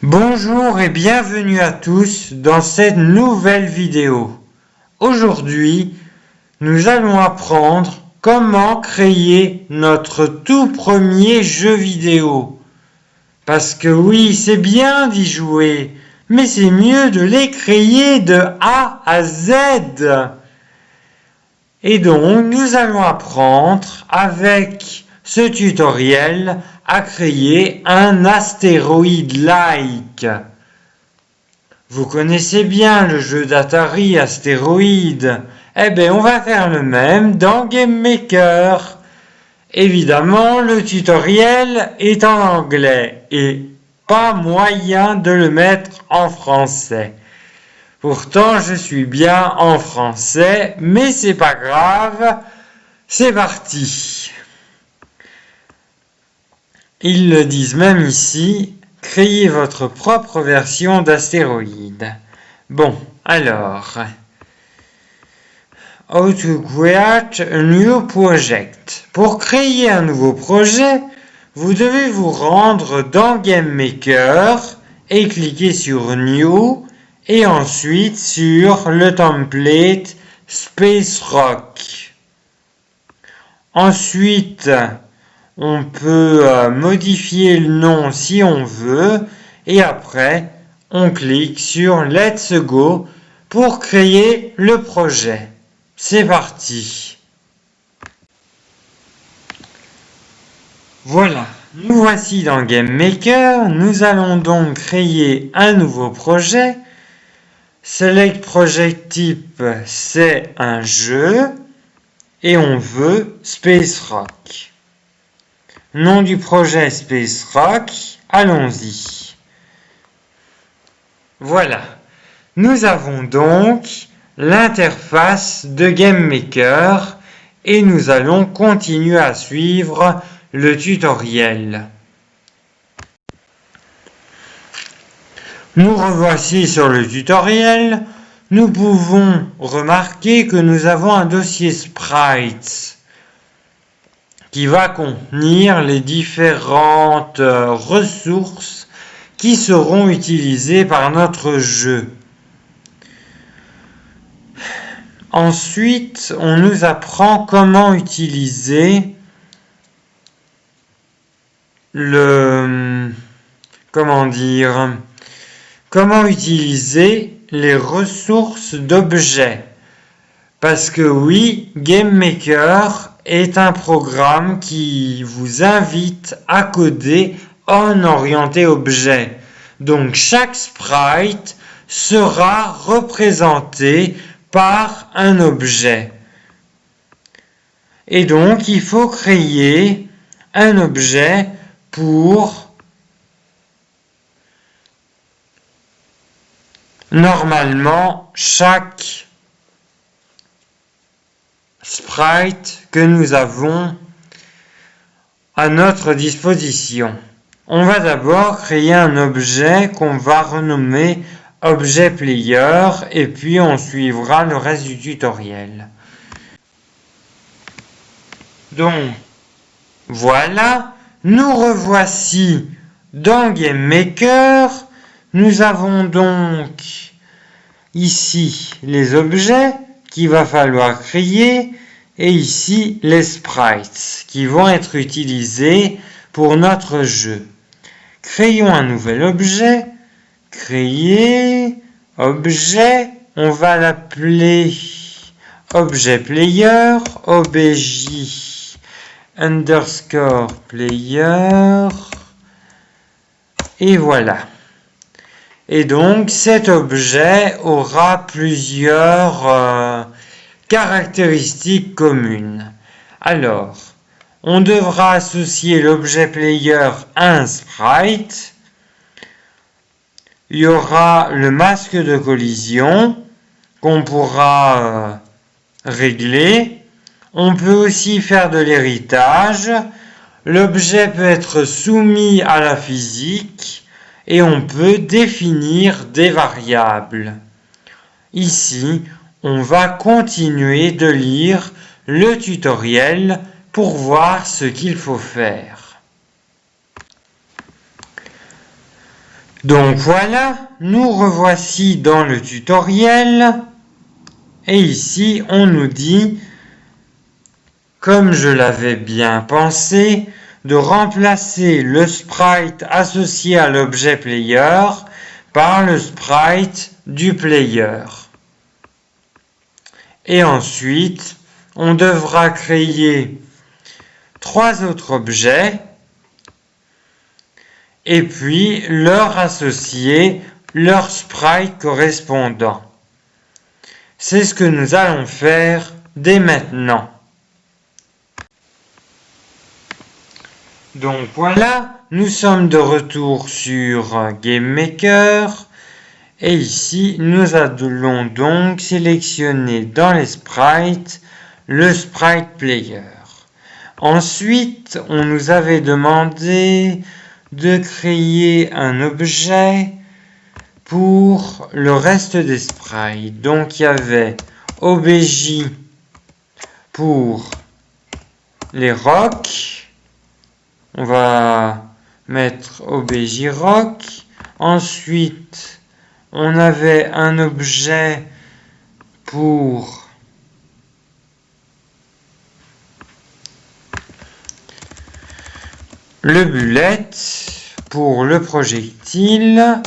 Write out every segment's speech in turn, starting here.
Bonjour et bienvenue à tous dans cette nouvelle vidéo. Aujourd'hui, nous allons apprendre comment créer notre tout premier jeu vidéo. Parce que oui, c'est bien d'y jouer, mais c'est mieux de les créer de A à Z. Et donc, nous allons apprendre avec ce tutoriel à créer un astéroïde-like. Vous connaissez bien le jeu d'Atari Astéroïde. Eh bien, on va faire le même dans GameMaker. Évidemment, le tutoriel est en anglais et pas moyen de le mettre en français. Pourtant, je suis bien en français, mais c'est pas grave. C'est parti. Ils le disent même ici, créez votre propre version d'astéroïde. Bon, alors, how to create a new project. Pour créer un nouveau projet, vous devez vous rendre dans GameMaker et cliquer sur New et ensuite sur le template Space Rock. Ensuite, on peut modifier le nom si on veut et après on clique sur Let's Go pour créer le projet. C'est parti. Voilà, nous voici dans GameMaker. Nous allons donc créer un nouveau projet. Select Project Type, c'est un jeu et on veut Space Rock. Nom du projet Space Rock, allons-y. Voilà, nous avons donc l'interface de GameMaker et nous allons continuer à suivre le tutoriel. Nous revoici sur le tutoriel. Nous pouvons remarquer que nous avons un dossier Sprites qui va contenir les différentes ressources qui seront utilisées par notre jeu. Ensuite, on nous apprend comment utiliser comment utiliser les ressources d'objets. Parce que oui, GameMaker est un programme qui vous invite à coder en orienté objet. Donc chaque sprite sera représenté par un objet. Et donc il faut créer un objet pour normalement chaque sprite que nous avons à notre disposition. On va d'abord créer un objet qu'on va renommer Objet Player et puis on suivra le reste du tutoriel. Donc, voilà, nous revoici dans GameMaker. Nous avons donc ici les objets qu'il va falloir créer et ici les sprites qui vont être utilisés pour notre jeu. Créons un nouvel objet, créer, objet, on va l'appeler objet player, obj underscore player, et voilà. Et donc cet objet aura plusieurs caractéristiques communes. Alors, on devra associer l'objet player à un sprite. Il y aura le masque de collision qu'on pourra régler. On peut aussi faire de l'héritage. L'objet peut être soumis à la physique et on peut définir des variables. Ici, on va continuer de lire le tutoriel pour voir ce qu'il faut faire. Donc voilà, nous revoici dans le tutoriel. Et ici, on nous dit, comme je l'avais bien pensé, de remplacer le sprite associé à l'objet player par le sprite du player. Et ensuite, on devra créer 3 autres objets et puis leur associer leur sprite correspondant. C'est ce que nous allons faire dès maintenant. Donc voilà, nous sommes de retour sur GameMaker et ici nous allons donc sélectionner dans les sprites le sprite player. Ensuite, on nous avait demandé de créer un objet pour le reste des sprites. Donc il y avait OBJ pour les rocks. On va mettre OBJ rock. Ensuite, on avait un objet pour le bullet, pour le projectile.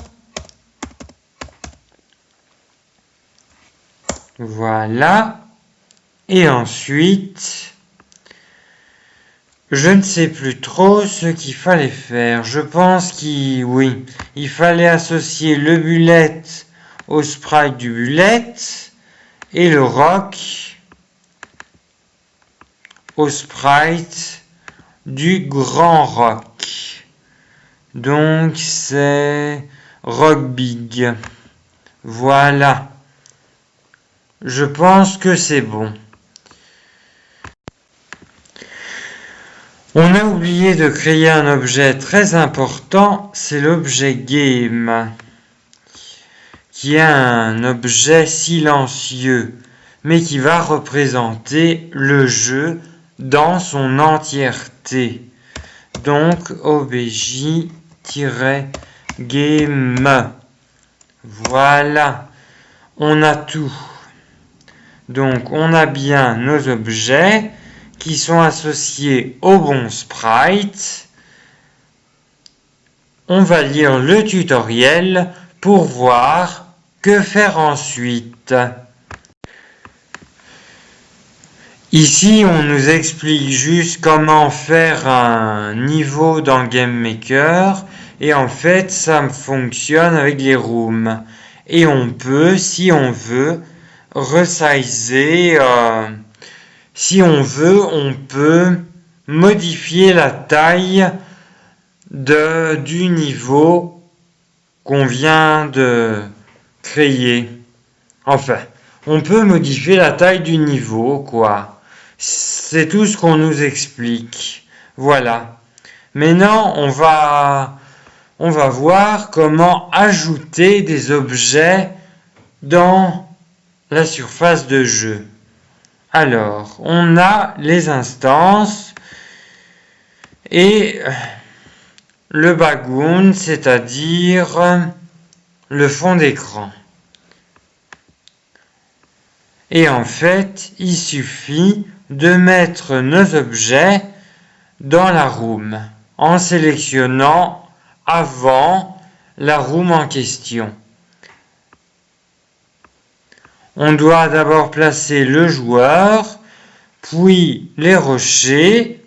Voilà. Et ensuite, je ne sais plus trop ce qu'il fallait faire. Je pense qu'il fallait associer le bullet au sprite du bullet et le rock au sprite du grand rock. Donc c'est rock big. Voilà. Je pense que c'est bon. On a oublié de créer un objet très important, c'est l'objet game, qui est un objet silencieux, mais qui va représenter le jeu dans son entièreté. Donc obj-game. Voilà, on a tout. Donc on a bien nos objets qui sont associés au bon sprite. On va lire le tutoriel pour voir que faire ensuite. Ici, on nous explique juste comment faire un niveau dans GameMaker et en fait, ça fonctionne avec les rooms. Et on peut, si on veut, resizer. Si on veut, on peut modifier la taille du niveau qu'on vient de créer. Enfin, on peut modifier la taille du niveau, quoi. C'est tout ce qu'on nous explique. Voilà. Maintenant, on va voir comment ajouter des objets dans la surface de jeu. Alors, on a les instances et le background, c'est-à-dire le fond d'écran. Et en fait, il suffit de mettre nos objets dans la room en sélectionnant avant la room en question. On doit d'abord placer le joueur, puis les rochers,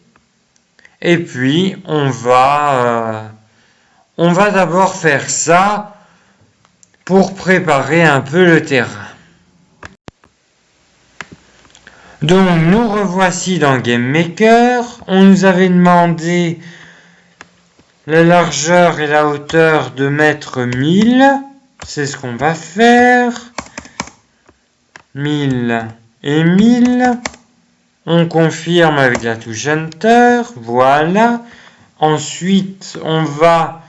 et puis on va d'abord faire ça pour préparer un peu le terrain. Donc nous revoici dans GameMaker. On nous avait demandé la largeur et la hauteur de mettre 1000. C'est ce qu'on va faire. 1000 et 1000. On confirme avec la touche Enter. Voilà. Ensuite, on va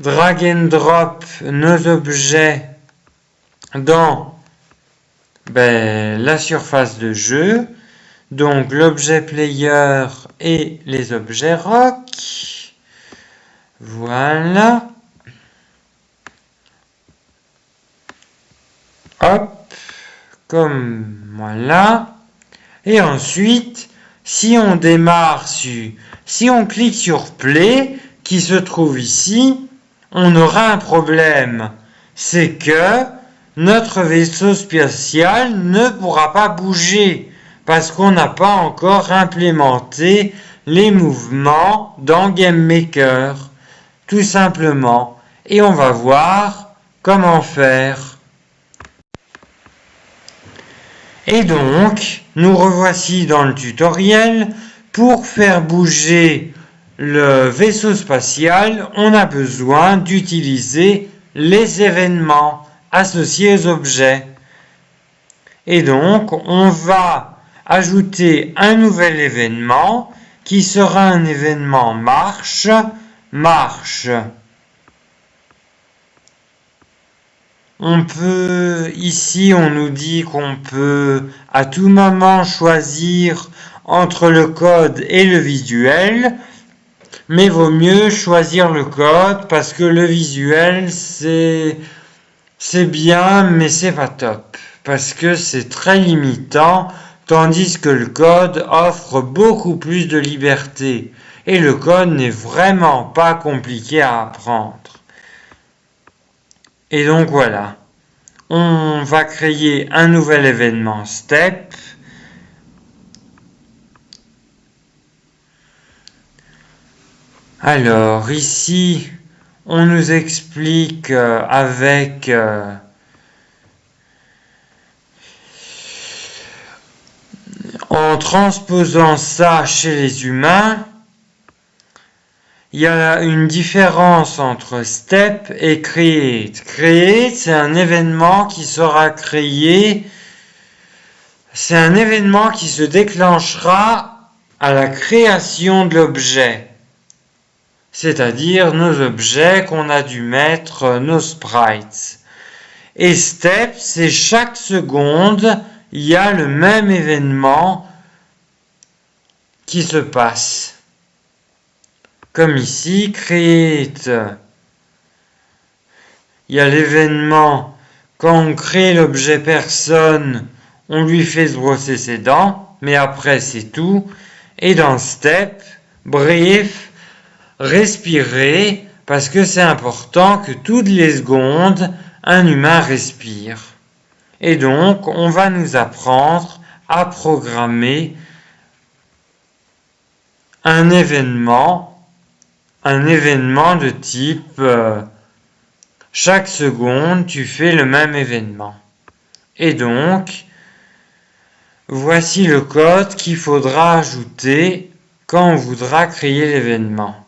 drag and drop nos objets dans la surface de jeu. Donc l'objet player et les objets rock. Voilà. comme voilà. Et ensuite, si on démarre si on clique sur Play, qui se trouve ici, on aura un problème. C'est que notre vaisseau spatial ne pourra pas bouger parce qu'on n'a pas encore implémenté les mouvements dans GameMaker, tout simplement. Et on va voir comment faire. Et donc, nous revoici dans le tutoriel. Pour faire bouger le vaisseau spatial, on a besoin d'utiliser les événements associés aux objets. Et donc, on va ajouter un nouvel événement qui sera un événement marche. Ici on nous dit qu'on peut à tout moment choisir entre le code et le visuel, mais vaut mieux choisir le code parce que le visuel c'est bien, mais c'est pas top parce que c'est très limitant, tandis que le code offre beaucoup plus de liberté et le code n'est vraiment pas compliqué à apprendre. Et donc voilà, on va créer un nouvel événement step. Alors ici, on nous explique en transposant ça chez les humains, il y a une différence entre step et create. Create, c'est un événement qui sera créé, c'est un événement qui se déclenchera à la création de l'objet, c'est-à-dire nos objets qu'on a dû mettre, nos sprites. Et step, c'est chaque seconde, il y a le même événement qui se passe. Comme ici, create, il y a l'événement, quand on crée l'objet personne, on lui fait se brosser ses dents, mais après c'est tout. Et dans step, brief, respirer, parce que c'est important que toutes les secondes, un humain respire. Et donc, on va nous apprendre à programmer un événement de type chaque seconde tu fais le même événement. Et donc, voici le code qu'il faudra ajouter quand on voudra créer l'événement.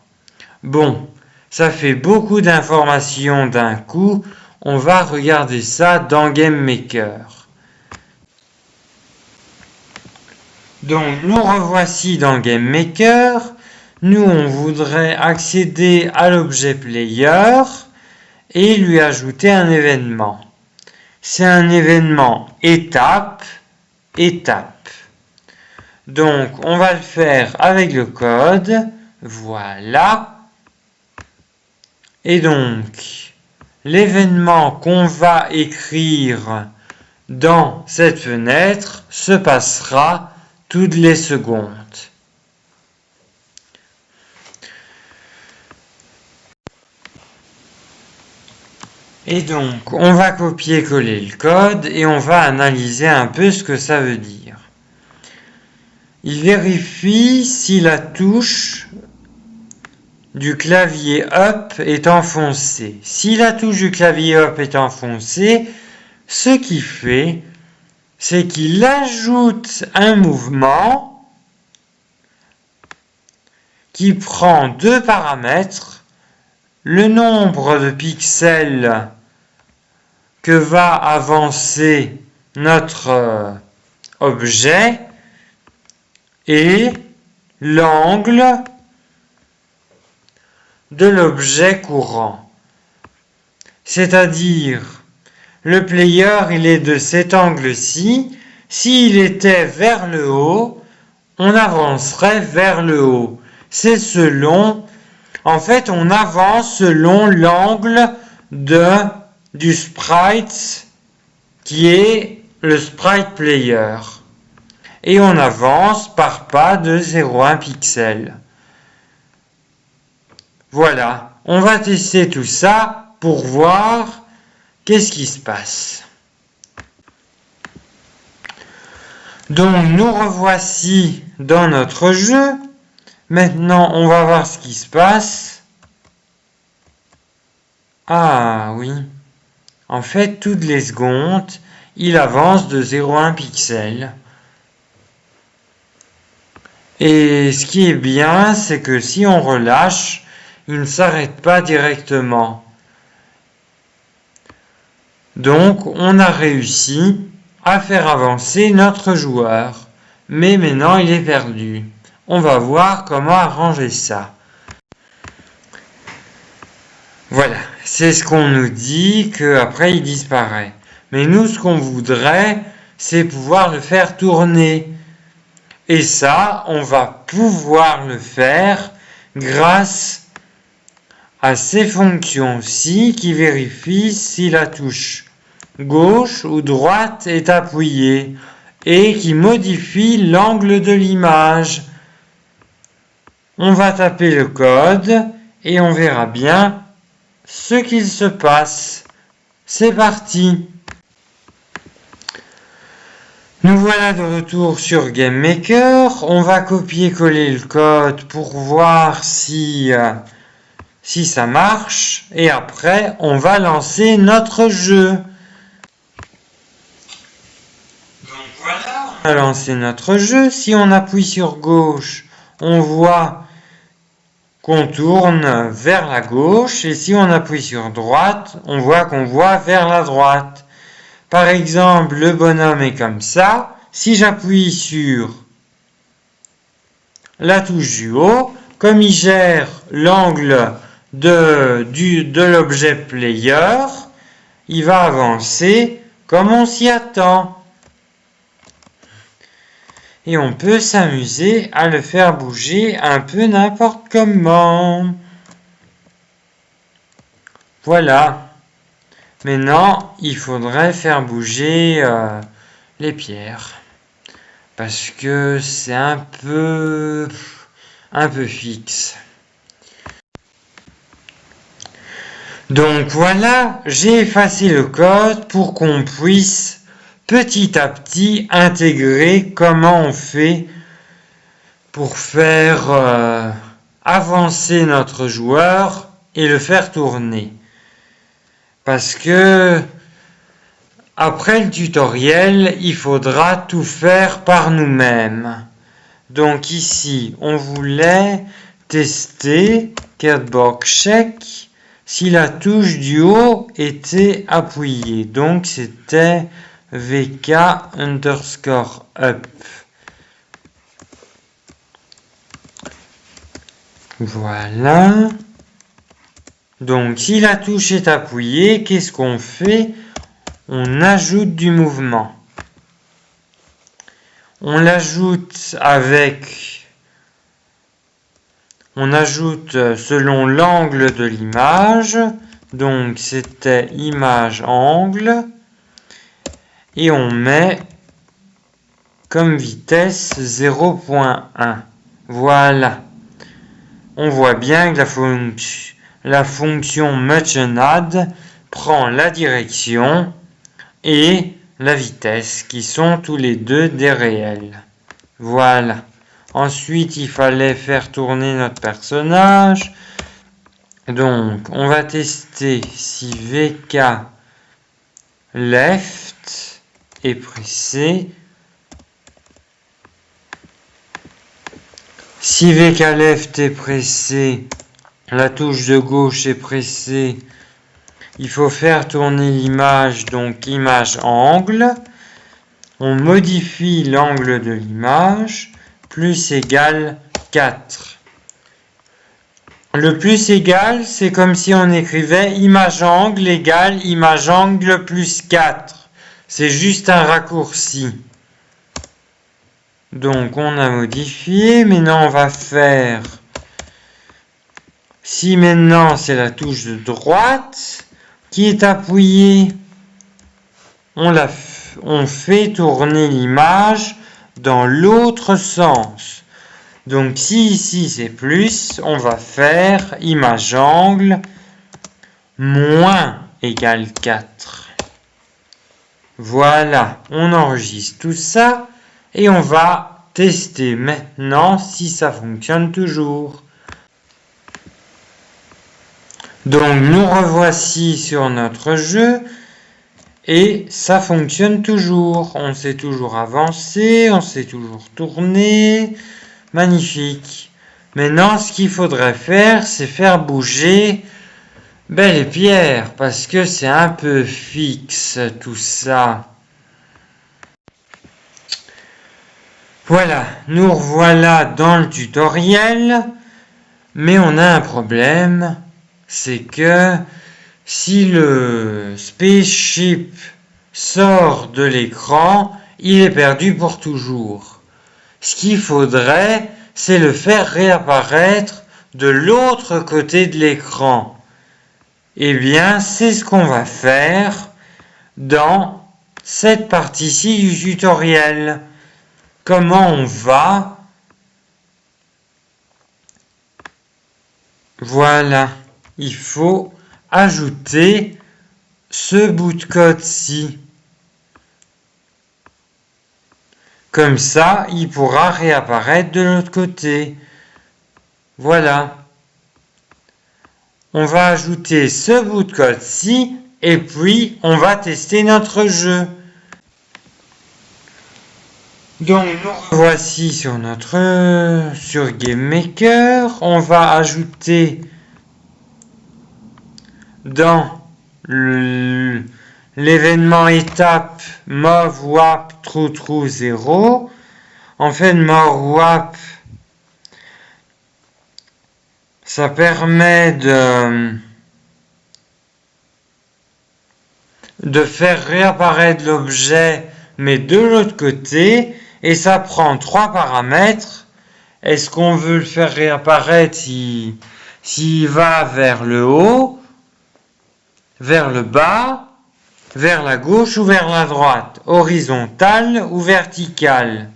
Bon, ça fait beaucoup d'informations d'un coup, on va regarder ça dans GameMaker. Donc, nous revoici dans GameMaker. Nous, on voudrait accéder à l'objet player et lui ajouter un événement. C'est un événement étape. Donc, on va le faire avec le code. Voilà. Et donc, l'événement qu'on va écrire dans cette fenêtre se passera toutes les secondes. Et donc, on va copier-coller le code et on va analyser un peu ce que ça veut dire. Il vérifie si la touche du clavier up est enfoncée. Si la touche du clavier up est enfoncée, ce qu'il fait, c'est qu'il ajoute un mouvement qui prend deux paramètres, le nombre de pixels que va avancer notre objet et l'angle de l'objet courant. C'est-à-dire, le player, il est de cet angle-ci. S'il était vers le haut, on avancerait vers le haut. C'est selon... En fait, on avance selon l'angle du sprite qui est le sprite player. Et on avance par pas de 0,1 pixel. Voilà, on va tester tout ça pour voir qu'est-ce qui se passe. Donc nous revoici dans notre jeu. Maintenant on va voir ce qui se passe. Ah oui, en fait toutes les secondes, il avance de 0,1 pixel. Et ce qui est bien, c'est que si on relâche, il ne s'arrête pas directement. Donc, on a réussi à faire avancer notre joueur. Mais maintenant, il est perdu. On va voir comment arranger ça. Voilà, c'est ce qu'on nous dit, qu'après il disparaît. Mais nous, ce qu'on voudrait, c'est pouvoir le faire tourner. Et ça, on va pouvoir le faire grâce à ces fonctions-ci qui vérifient si la touche gauche ou droite est appuyée et qui modifient l'angle de l'image. On va taper le code et on verra bien ce qu'il se passe. C'est parti! Nous voilà de retour sur GameMaker. On va copier-coller le code pour voir si ça marche. Et après, on va lancer notre jeu. Donc voilà, on a lancé notre jeu. Si on appuie sur gauche, on voit qu'on tourne vers la gauche. Et si on appuie sur droite, on voit qu'on voit vers la droite. Par exemple, le bonhomme est comme ça. Si j'appuie sur la touche du haut, comme il gère l'angle de l'objet player, il va avancer comme on s'y attend. Et on peut s'amuser à le faire bouger un peu n'importe comment. Voilà. Maintenant, il faudrait faire bouger les pierres. Parce que c'est un peu fixe. Donc voilà, j'ai effacé le code pour qu'on puisse petit à petit intégrer comment on fait pour faire avancer notre joueur et le faire tourner. Parce que après le tutoriel, il faudra tout faire par nous-mêmes. Donc ici, on voulait tester Cardboard Check si la touche du haut était appuyée. Donc c'était VK_up. Voilà. Donc, si la touche est appuyée, qu'est-ce qu'on fait? On ajoute du mouvement. On l'ajoute selon l'angle de l'image. Donc, c'était image-angle. Et on met comme vitesse 0.1. Voilà. On voit bien que la fonction MuchAnd prend la direction et la vitesse qui sont tous les deux des réels. Voilà. Ensuite, il fallait faire tourner notre personnage. Donc, on va tester si VK left est pressé. Si VK left est pressé, la touche de gauche est pressée, il faut faire tourner l'image, donc image angle. On modifie l'angle de l'image, plus égale 4. Le plus égal, c'est comme si on écrivait image angle égale image angle plus 4. C'est juste un raccourci. Donc on a modifié, maintenant on va faire, si maintenant c'est la touche de droite qui est appuyée, on la on fait tourner l'image dans l'autre sens. Donc si ici c'est plus, on va faire image angle moins égale 4. Voilà, on enregistre tout ça et on va tester maintenant si ça fonctionne toujours. Donc nous revoici sur notre jeu et ça fonctionne toujours. On s'est toujours avancé, on s'est toujours tourné. Magnifique. Maintenant, ce qu'il faudrait faire, c'est faire bouger les pierres parce que c'est un peu fixe tout ça. Voilà, nous revoilà dans le tutoriel, mais on a un problème, c'est que si le spaceship sort de l'écran, il est perdu pour toujours. Ce qu'il faudrait, c'est le faire réapparaître de l'autre côté de l'écran. Eh bien, c'est ce qu'on va faire dans cette partie-ci du tutoriel. Comment on va? Voilà, il faut ajouter ce bout de code-ci. Comme ça, il pourra réapparaître de l'autre côté. Voilà. On va ajouter ce bout de code-ci et puis on va tester notre jeu. Donc nous voici sur GameMaker. On va ajouter dans l'événement étape move wap true 0. En fait, move wap, ça permet de faire réapparaître l'objet, mais de l'autre côté, et ça prend 3 paramètres. Est-ce qu'on veut le faire réapparaître s'il va vers le haut, vers le bas, vers la gauche ou vers la droite, horizontal ou vertical.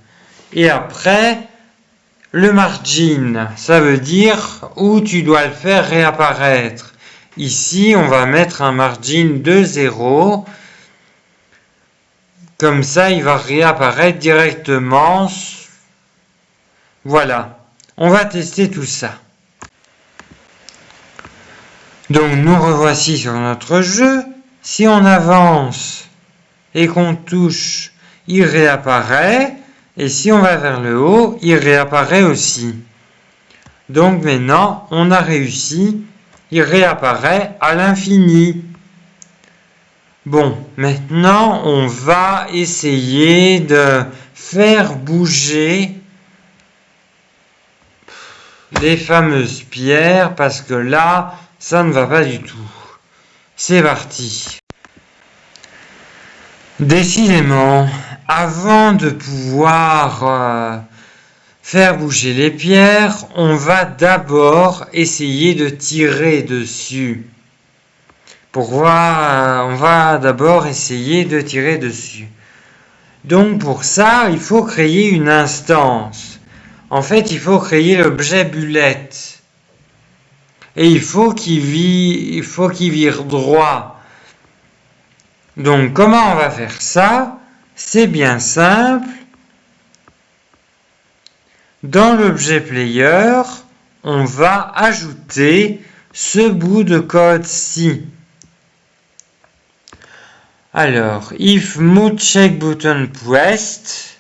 Et après, le margin, ça veut dire où tu dois le faire réapparaître. Ici, on va mettre un margin de 0. Comme ça, il va réapparaître directement. Voilà. On va tester tout ça. Donc, nous revoici sur notre jeu. Si on avance et qu'on touche, il réapparaît. Et si on va vers le haut, il réapparaît aussi. Donc maintenant, on a réussi. Il réapparaît à l'infini. Bon, maintenant, on va essayer de faire bouger les fameuses pierres parce que là, ça ne va pas du tout. C'est parti. Décidément, avant de pouvoir faire bouger les pierres, on va d'abord essayer de tirer dessus. Pour voir, on va d'abord essayer de tirer dessus. Donc pour ça, il faut créer une instance. En fait, il faut créer l'objet bullet. Et il faut qu'il vire droit. Donc, comment on va faire ça? C'est bien simple. Dans l'objet player, on va ajouter ce bout de code-ci. Alors, if move check button pressed,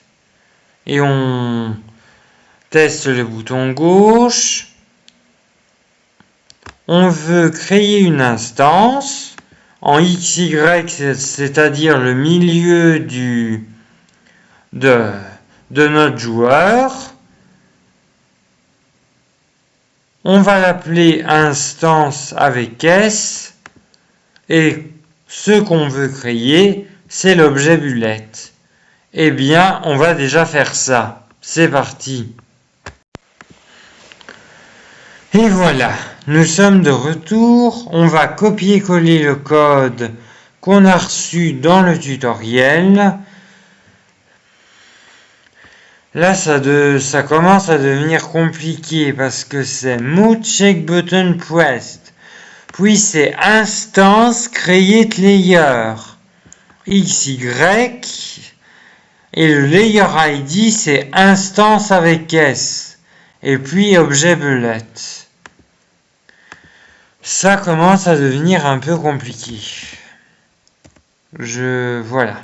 et on teste le bouton gauche. On veut créer une instance en XY, c'est-à-dire le milieu de notre joueur. On va l'appeler instance avec S et ce qu'on veut créer, c'est l'objet bullet. Eh bien, on va déjà faire ça. C'est parti. Et voilà, nous sommes de retour. On va copier-coller le code qu'on a reçu dans le tutoriel Là, ça commence à devenir compliqué parce que c'est mode check button pressed. Puis c'est instance create layer. XY. Et le layer ID, c'est instance avec S. Et puis objet bullet. Ça commence à devenir un peu compliqué. Voilà.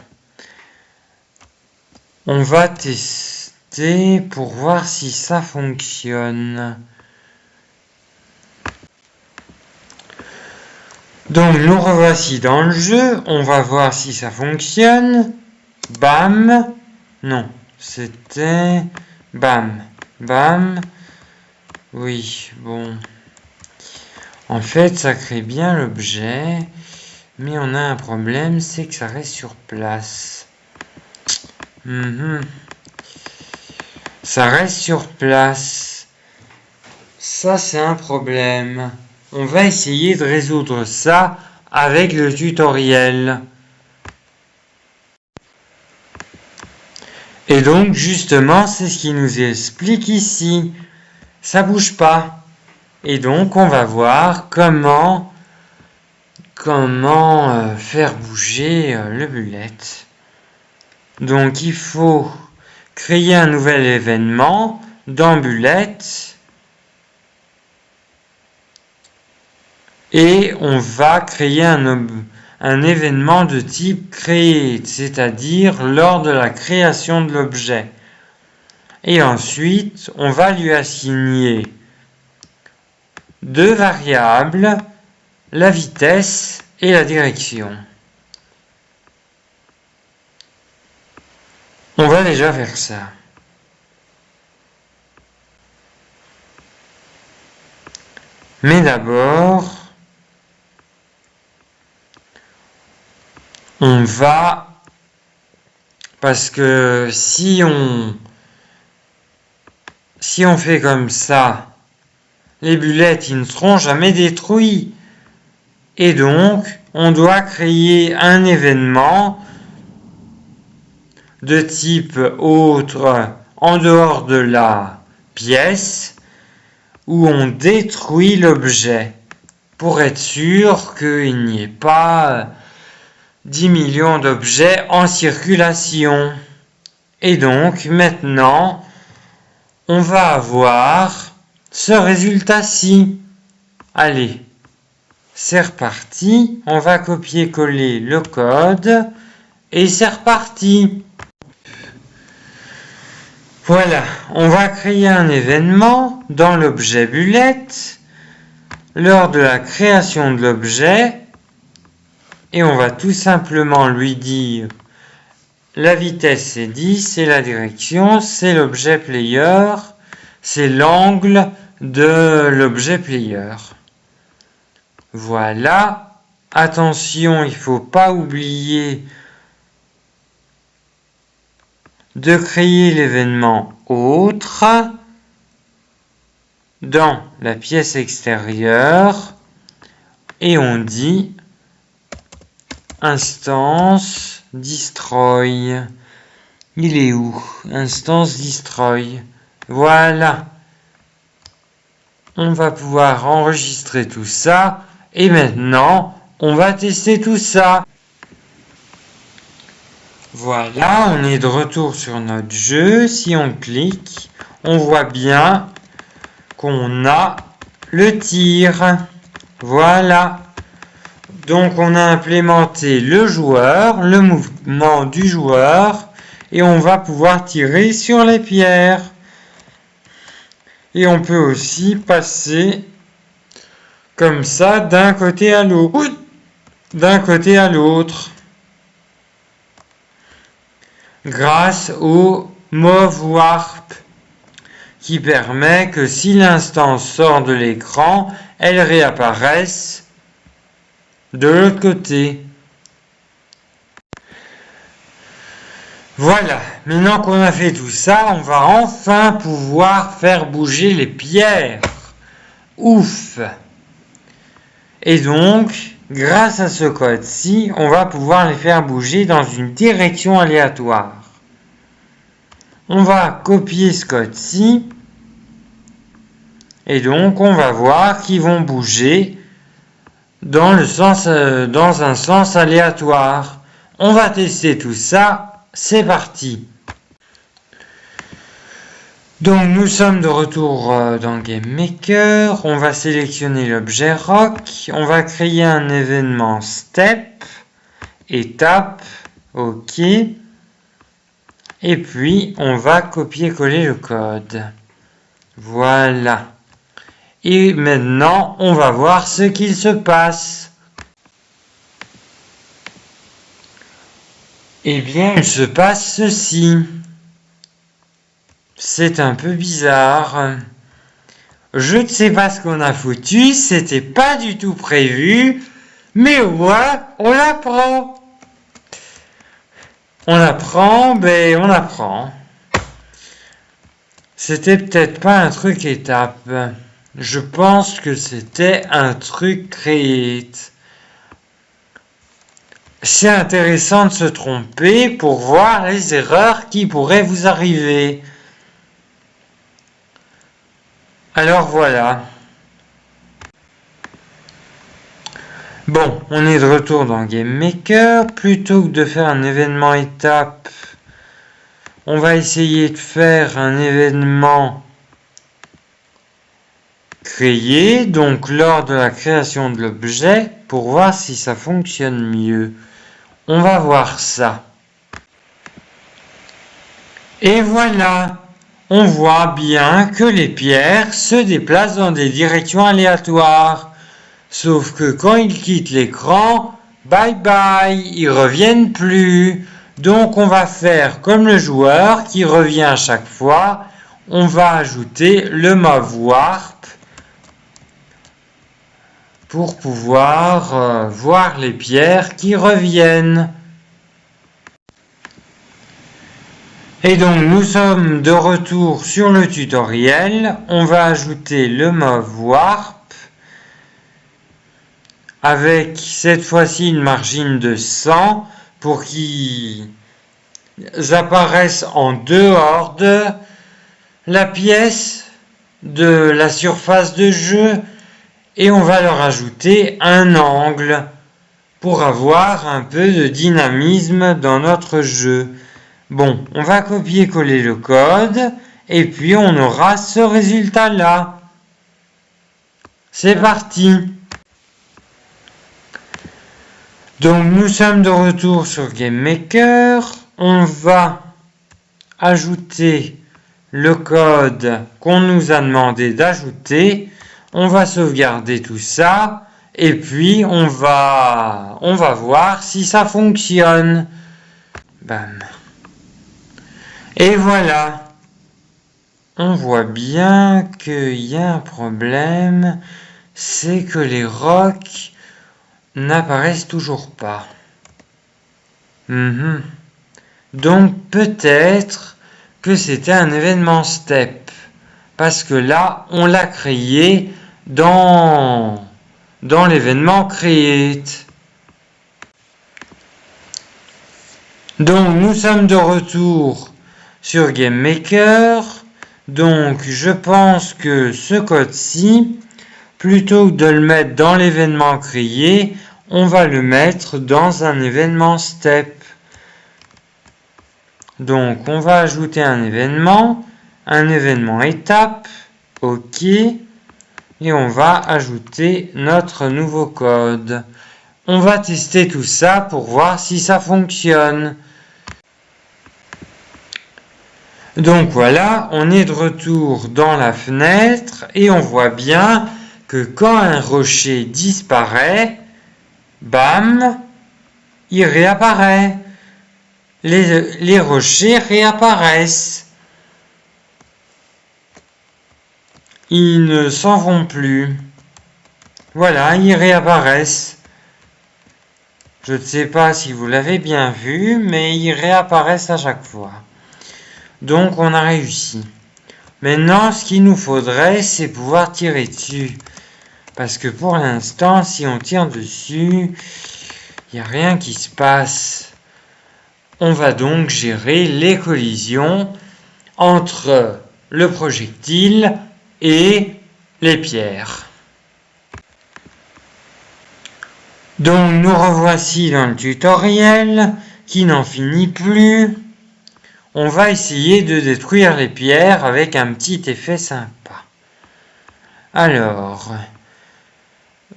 On va tester pour voir si ça fonctionne. Donc nous revoici dans le jeu. On va voir si ça fonctionne. Bam. Non, c'était bam. Bam. Oui, bon. En fait, ça crée bien l'objet. Mais on a un problème, c'est que ça reste sur place. Ça reste sur place. Ça, c'est un problème. On va essayer de résoudre ça avec le tutoriel. Et donc, justement, c'est ce qui nous explique ici. Ça bouge pas. Et donc, on va voir comment faire bouger le bullet. Donc il faut créer un nouvel événement dans bullet et on va créer un événement de type create, c'est-à-dire lors de la création de l'objet. Et ensuite, on va lui assigner deux variables, la vitesse et la direction. On va déjà faire ça. Mais d'abord, on va, parce que si on fait comme ça, les bullets, ils ne seront jamais détruits. Et donc, on doit créer un événement de type autre en dehors de la pièce où on détruit l'objet pour être sûr qu'il n'y ait pas 10 millions d'objets en circulation. Et donc, maintenant, on va avoir ce résultat-ci. Allez. C'est reparti, on va copier-coller le code et c'est reparti. Voilà, on va créer un événement dans l'objet bullet lors de la création de l'objet et on va tout simplement lui dire la vitesse c'est 10 et la direction c'est l'objet player, c'est l'angle de l'objet player. Voilà, attention, il ne faut pas oublier de créer l'événement autre dans la pièce extérieure et on dit instance destroy. Il est où? Instance destroy. Voilà. On va pouvoir enregistrer tout ça. Et maintenant, on va tester tout ça. Voilà, on est de retour sur notre jeu. Si on clique, on voit bien qu'on a le tir. Voilà. Donc, on a implémenté le joueur, le mouvement du joueur, et on va pouvoir tirer sur les pierres. Et on peut aussi passer comme ça d'un côté à l'autre. Grâce au Move Warp qui permet que si l'instance sort de l'écran, elle réapparaisse de l'autre côté. Voilà, maintenant qu'on a fait tout ça, on va enfin pouvoir faire bouger les pierres. Ouf! Et donc, grâce à ce code-ci, on va pouvoir les faire bouger dans une direction aléatoire. On va copier ce code-ci. Et donc, on va voir qu'ils vont bouger dans un sens aléatoire. On va tester tout ça. C'est parti. Donc, nous sommes de retour dans GameMaker. On va sélectionner l'objet rock. On va créer un événement step, étape, OK. Et puis, on va copier-coller le code. Voilà. Et maintenant, on va voir ce qu'il se passe. Eh bien, il se passe ceci. C'est un peu bizarre. Je ne sais pas ce qu'on a foutu, c'était pas du tout prévu, mais au moins, on apprend. On apprend. C'était peut-être pas un truc étape. Je pense que c'était un truc create. C'est intéressant de se tromper pour voir les erreurs qui pourraient vous arriver. Alors voilà. Bon, on est de retour dans GameMaker. Plutôt que de faire un événement étape, on va essayer de faire un événement créé, donc lors de la création de l'objet, pour voir si ça fonctionne mieux. On va voir ça. Et voilà, on voit bien que les pierres se déplacent dans des directions aléatoires. Sauf que quand ils quittent l'écran, bye bye, ils reviennent plus. Donc on va faire comme le joueur qui revient à chaque fois. On va ajouter le move warp pour pouvoir voir les pierres qui reviennent. Et donc nous sommes de retour sur le tutoriel. On va ajouter le move warp avec cette fois-ci une margine de 100 pour qu'ils apparaissent en dehors de la pièce, de la surface de jeu, et on va leur ajouter un angle pour avoir un peu de dynamisme dans notre jeu. Bon, on va copier-coller le code et puis on aura ce résultat-là. C'est parti. Donc nous sommes de retour sur GameMaker. On va ajouter le code qu'on nous a demandé d'ajouter. On va sauvegarder tout ça et puis on va voir si ça fonctionne. Bam. Et voilà. On voit bien qu'il y a un problème, c'est que les rocks n'apparaissent toujours pas. Donc peut-être que c'était un événement step, parce que là, on l'a créé dans l'événement create. Donc nous sommes de retour sur GameMaker. Donc je pense que ce code-ci, plutôt que de le mettre dans l'événement créé, on va le mettre dans un événement step. Donc on va ajouter un événement étape, OK, et on va ajouter notre nouveau code. On va tester tout ça pour voir si ça fonctionne. Donc voilà, on est de retour dans la fenêtre et on voit bien que quand un rocher disparaît, bam, il réapparaît. Les rochers réapparaissent. Ils ne s'en vont plus. Voilà, ils réapparaissent. Je ne sais pas si vous l'avez bien vu, mais ils réapparaissent à chaque fois. Donc on a réussi. Maintenant, ce qu'il nous faudrait, c'est pouvoir tirer dessus. Parce que pour l'instant, si on tire dessus, il n'y a rien qui se passe. On va donc gérer les collisions. entre le projectile et les pierres. Donc nous revoici dans le tutoriel qui n'en finit plus. On va essayer de détruire les pierres avec un petit effet sympa. Alors,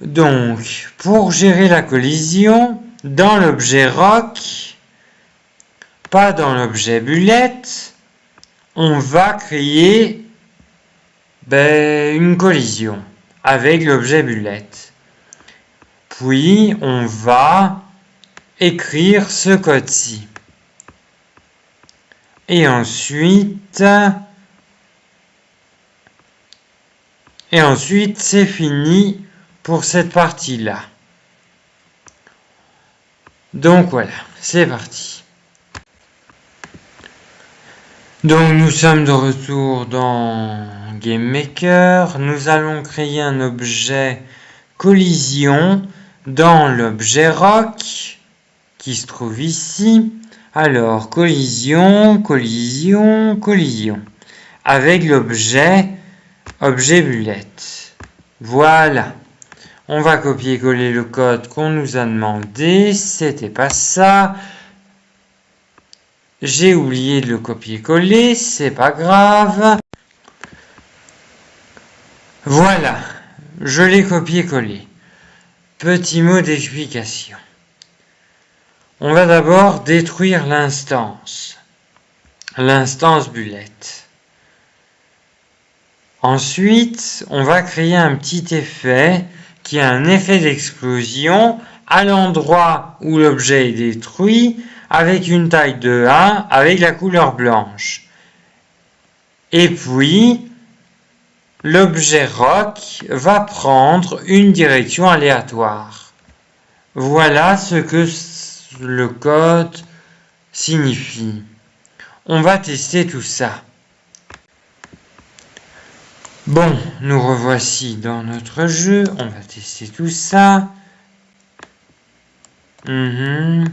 donc, pour gérer la collision, dans l'objet rock, pas dans l'objet bullette, on va créer une collision avec l'objet bullette. Puis, on va écrire ce code-ci. Et ensuite, c'est fini pour cette partie-là. Donc voilà, c'est parti. Donc nous sommes de retour dans GameMaker. Nous allons créer un objet collision dans l'objet rock qui se trouve ici. Alors, collision, collision, collision. Avec l'objet bullette. Voilà. On va copier-coller le code qu'on nous a demandé. C'était pas ça. J'ai oublié de le copier-coller. C'est pas grave. Voilà. Je l'ai copié-collé. Petit mot d'explication. On va d'abord détruire l'instance bullette. Ensuite, on va créer un petit effet qui a un effet d'explosion à l'endroit où l'objet est détruit avec une taille de 1 avec la couleur blanche. Et puis, l'objet rock va prendre une direction aléatoire. Voilà ce que le code signifie. On va tester tout ça. Bon, nous revoici dans notre jeu. On va tester tout ça. Oui,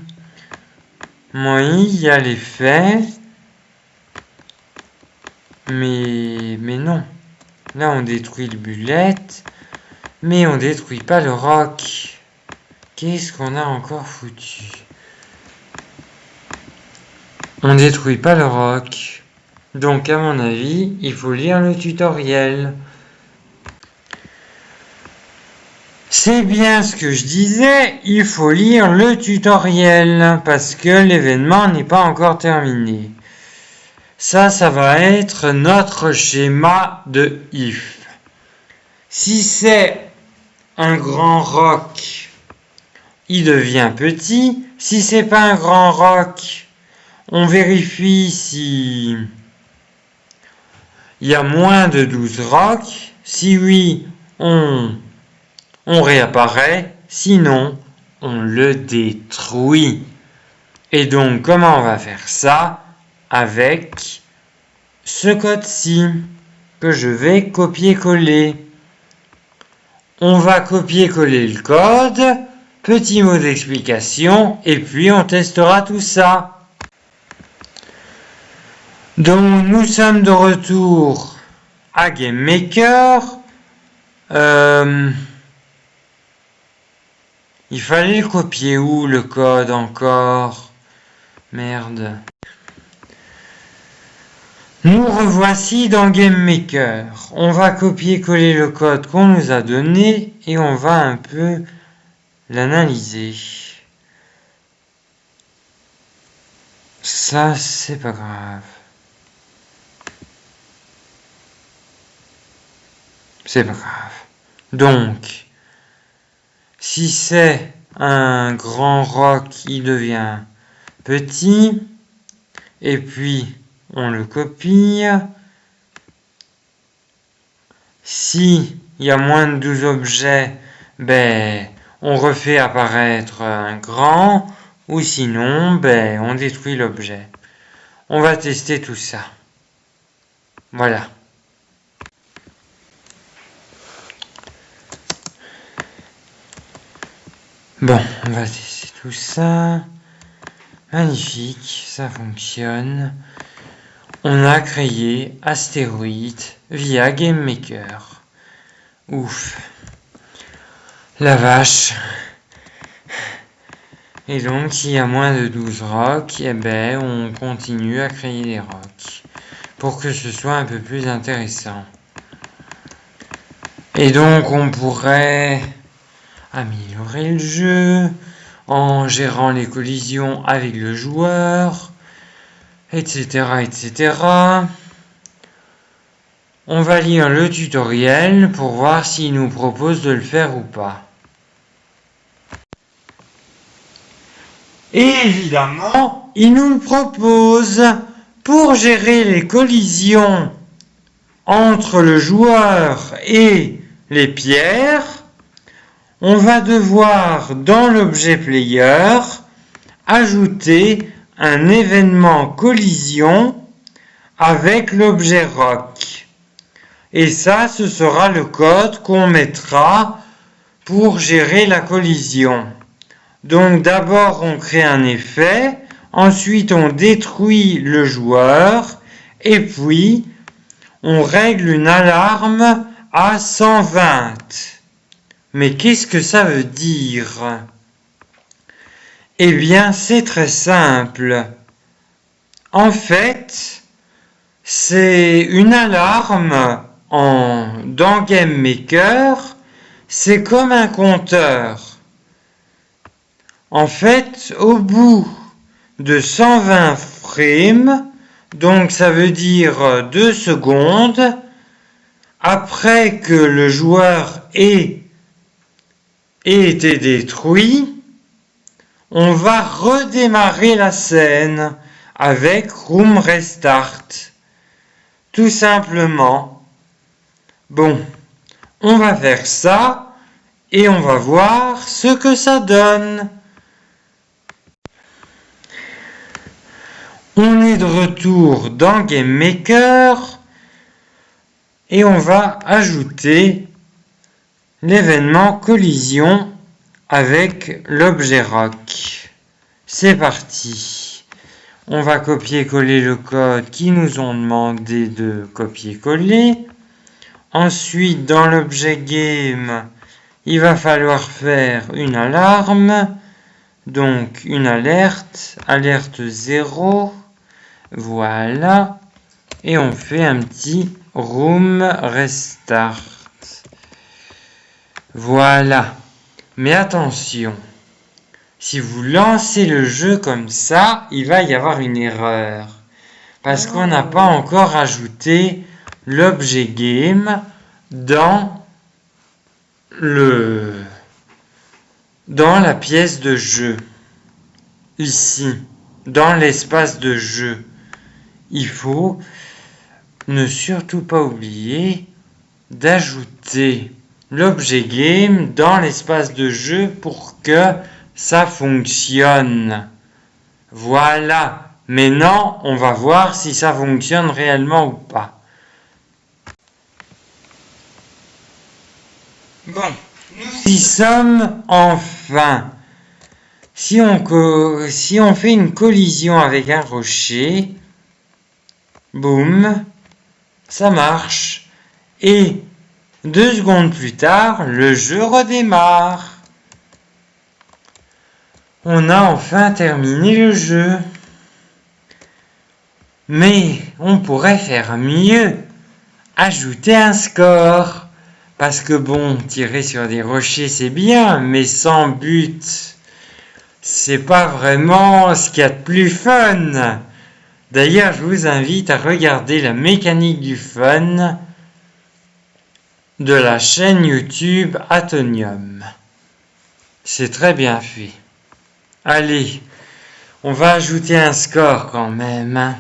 il y a l'effet. Mais non. Là, on détruit le bullette. Mais on détruit pas le rock. Qu'est-ce qu'on a encore foutu? On détruit pas le rock. Donc à mon avis, il faut lire le tutoriel. C'est bien ce que je disais, il faut lire le tutoriel parce que l'événement n'est pas encore terminé. Ça va être notre schéma de if. Si c'est un grand rock, il devient petit. Si c'est pas un grand rock, on vérifie si il y a moins de 12 rocks. Si oui, on réapparaît. Sinon, on le détruit. Et donc, comment on va faire ça? Avec ce code-ci que je vais copier-coller. On va copier-coller le code, petit mot d'explication, et puis on testera tout ça. Donc nous sommes de retour à GameMaker. Il fallait le copier où le code encore? Merde. Nous revoici dans GameMaker. On va copier-coller le code qu'on nous a donné et on va un peu l'analyser. Ça, c'est pas grave. C'est pas grave. Donc, si c'est un grand rock, il devient petit. Et puis, on le copie. Si il y a moins de 12 objets, on refait apparaître un grand. Ou sinon, on détruit l'objet. On va tester tout ça. Voilà. Bon, on va tester tout ça. Magnifique, ça fonctionne. On a créé Astéroïde via GameMaker. Ouf. La vache. Et donc, s'il y a moins de 12 rocks, eh ben, on continue à créer des rocks. Pour que ce soit un peu plus intéressant. Et donc, on pourrait améliorer le jeu en gérant les collisions avec le joueur, etc., etc. On va lire le tutoriel pour voir s'il nous propose de le faire ou pas. Et évidemment, il nous le propose. Pour gérer les collisions entre le joueur et les pierres, on va devoir, dans l'objet player, ajouter un événement collision avec l'objet rock. Et ça, ce sera le code qu'on mettra pour gérer la collision. Donc d'abord, on crée un effet, ensuite on détruit le joueur, et puis on règle une alarme à 120. Mais qu'est-ce que ça veut dire? Eh bien, c'est très simple. En fait, c'est une alarme dans GameMaker, c'est comme un compteur. En fait, au bout de 120 frames, donc ça veut dire 2 secondes, après que le joueur ait été détruit, on va redémarrer la scène avec Room Restart. Tout simplement. Bon, on va faire ça et on va voir ce que ça donne. On est de retour dans GameMaker et on va ajouter l'événement collision avec l'objet rock. C'est parti. On va copier-coller le code qui nous ont demandé de copier-coller. Ensuite, dans l'objet game, il va falloir faire une alarme. Donc, une alerte 0. Voilà. Et on fait un petit room restart. Voilà. Mais attention. Si vous lancez le jeu comme ça, il va y avoir une erreur. Parce qu'on n'a pas encore ajouté l'objet game dans la pièce de jeu. Ici, dans l'espace de jeu. Il faut ne surtout pas oublier d'ajouter l'objet game dans l'espace de jeu pour que ça fonctionne. Voilà. Maintenant, on va voir si ça fonctionne réellement ou pas. Bon, nous y sommes enfin. Si on fait une collision avec un rocher, boum, ça marche. Et 2 secondes plus tard, le jeu redémarre. On a enfin terminé le jeu. Mais on pourrait faire mieux. Ajouter un score. Parce que bon, tirer sur des rochers c'est bien, mais sans but, c'est pas vraiment ce qu'il y a de plus fun. D'ailleurs, je vous invite à regarder la mécanique du fun de la chaîne YouTube Atonium. C'est très bien fait. Allez, on va ajouter un score quand même.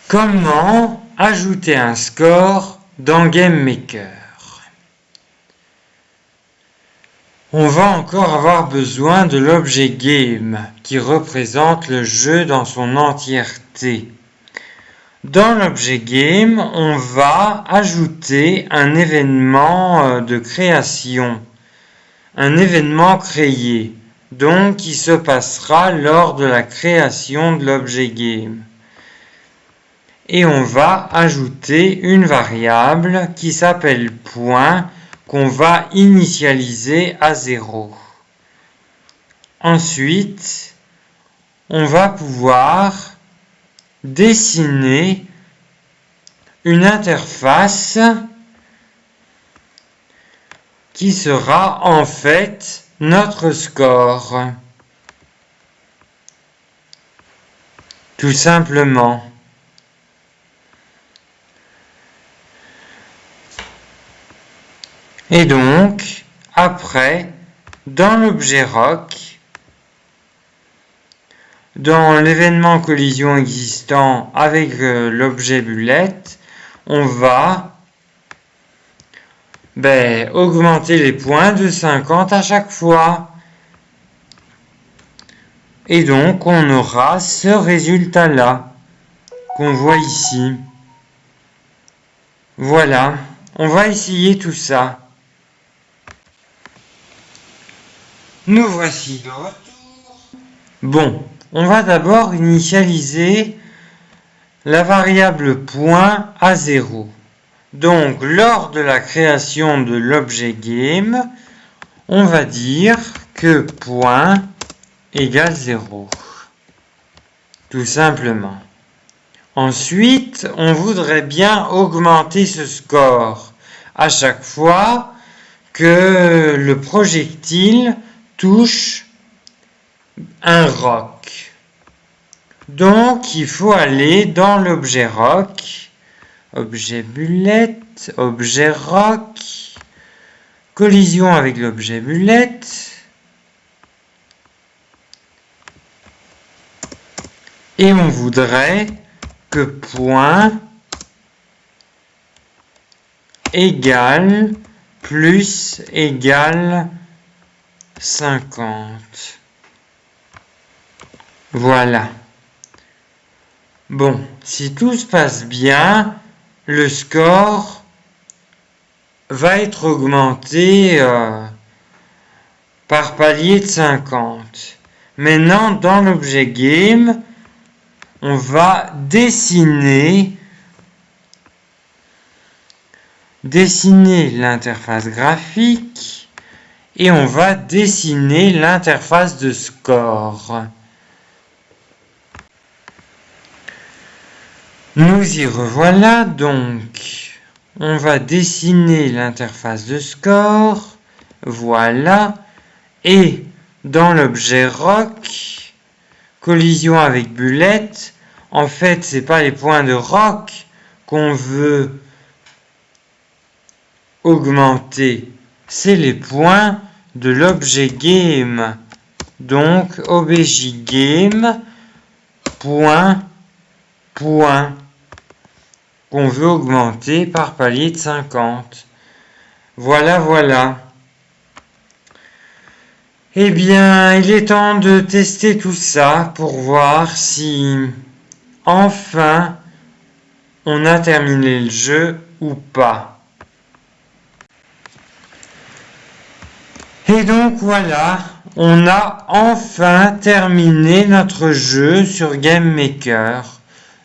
Comment ajouter un score dans GameMaker? On va encore avoir besoin de l'objet game qui représente le jeu dans son entièreté. Dans l'objet game, on va ajouter un événement de création, un événement créé. donc qui se passera lors de la création de l'objet game. Et on va ajouter une variable qui s'appelle point qu'on va initialiser à 0. Ensuite, on va pouvoir dessiner une interface qui sera en fait notre score. Tout simplement. Et donc, après, dans l'objet rock, dans l'événement collision existant avec l'objet bullet, on va augmenter les points de 50 à chaque fois. Et donc, on aura ce résultat-là qu'on voit ici. Voilà, on va essayer tout ça. Nous voici de retour. Bon, on va d'abord initialiser la variable point à 0. Donc, lors de la création de l'objet game, on va dire que point égale 0. Tout simplement. Ensuite, on voudrait bien augmenter ce score à chaque fois que le projectile touche un rock. Donc, il faut aller dans l'objet rock, objet bullet, objet rock, collision avec l'objet bullet, et on voudrait que point égale plus égale 50. Voilà. Bon, si tout se passe bien, le score va être augmenté par palier de 50. Maintenant, dans l'objet game, on va dessiner l'interface graphique et on va dessiner l'interface de score. Nous y revoilà donc. On va dessiner l'interface de score. Voilà. Et dans l'objet rock, collision avec bullet, en fait, c'est pas les points de rock qu'on veut augmenter, c'est les points de l'objet game. Donc, obj game, point, qu'on veut augmenter par palier de 50. Voilà, voilà. Eh bien, il est temps de tester tout ça pour voir si, enfin, on a terminé le jeu ou pas. Et donc, voilà, on a enfin terminé notre jeu sur GameMaker,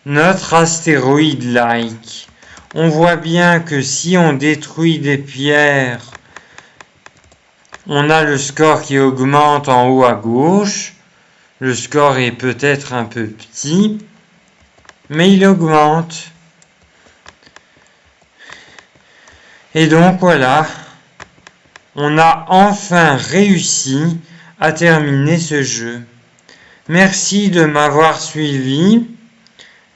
notre astéroïde-like. On voit bien que si on détruit des pierres, on a le score qui augmente en haut à gauche. Le score est peut-être un peu petit, mais il augmente. Et donc voilà, on a enfin réussi à terminer ce jeu. Merci de m'avoir suivi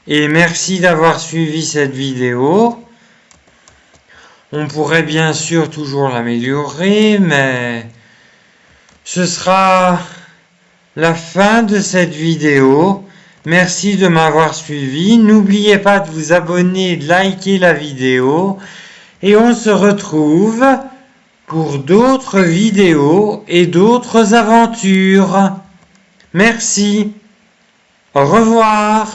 et merci d'avoir suivi cette vidéo. On pourrait bien sûr toujours l'améliorer, mais ce sera la fin de cette vidéo. Merci de m'avoir suivi. N'oubliez pas de vous abonner, de liker la vidéo. Et on se retrouve pour d'autres vidéos et d'autres aventures. Merci. Au revoir.